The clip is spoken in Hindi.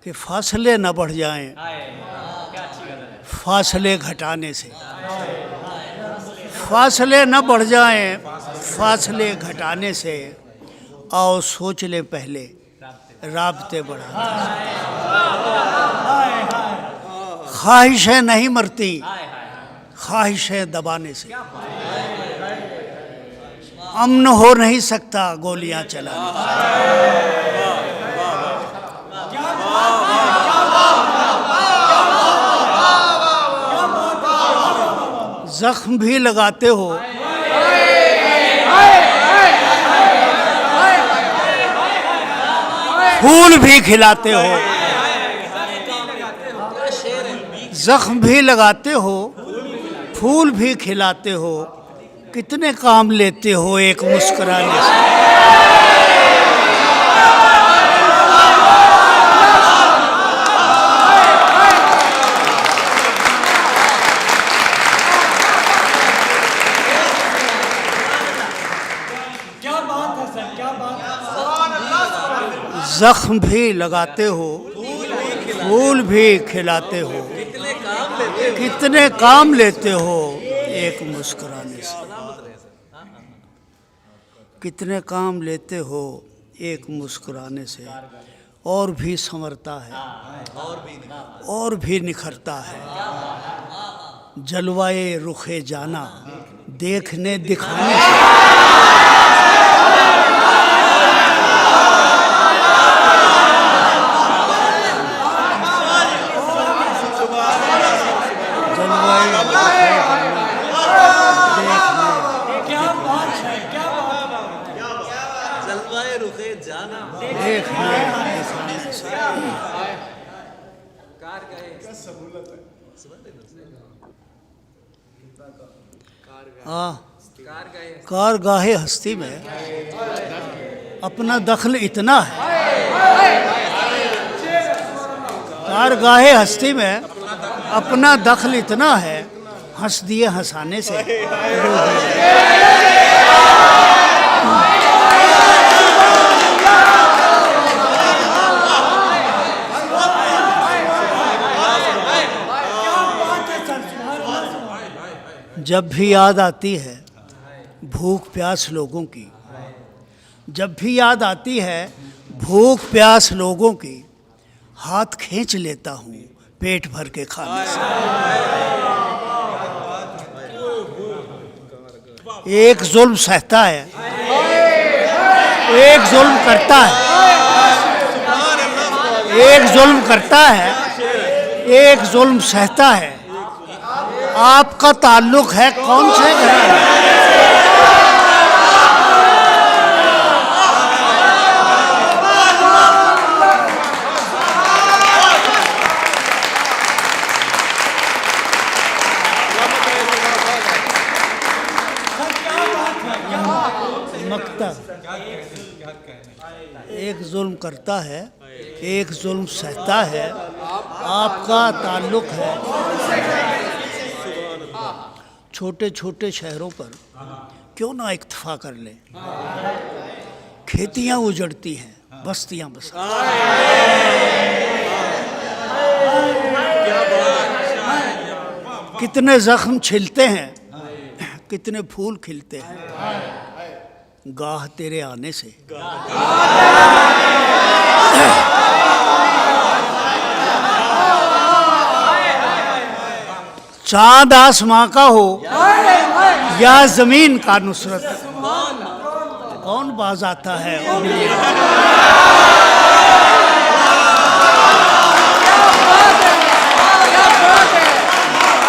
कि फासले न बढ़ जाएं फासले घटाने से, फासले न बढ़ जाएं फासले घटाने से, आओ सोच ले पहले राबते बढ़ाने से। ख्वाहिशें नहीं मरती ख्वाहिशें दबाने से, अमन हो नहीं सकता गोलियां चलाने से। जख्म भी लगाते हो फूल भी खिलाते हो, जख्म भी लगाते हो फूल भी खिलाते हो, कितने काम लेते हो एक मुस्कुराने से। जख्म भी लगाते हो फूल भी खिलाते हो, कितने काम लेते हो एक मुस्कुराने से, कितने काम लेते हो एक मुस्कुराने से। और भी संवरता है और भी निखरता है, जलवाए रुखे जाना देखने दिखाने से। कारगाहे हस्ती में अपना दखल इतना है, कारगाहे हस्ती में अपना दखल इतना है, हंस दिए हंसाने से। जब भी याद आती है भूख प्यास लोगों की, जब भी याद आती है भूख प्यास लोगों की, हाथ खींच लेता हूँ पेट भर के खाने से। एक जुल्म सहता है एक जुल्म करता है, एक जुल्म करता है एक जुल्म सहता है। आपका ताल्लुक है कौन से घराने? एक जुल्म करता है एक जुल्म सहता है, आपका ताल्लुक है। छोटे छोटे शहरों पर क्यों ना इक्तफा कर ले, खेतियां उजड़ती हैं बस्तियां बस। कितने जख्म छिलते हैं कितने फूल खिलते हैं, गाह तेरे आने से। चांद आसमां का हो या जमीन का नुसरत, कौन बाज आता है उंगलियां।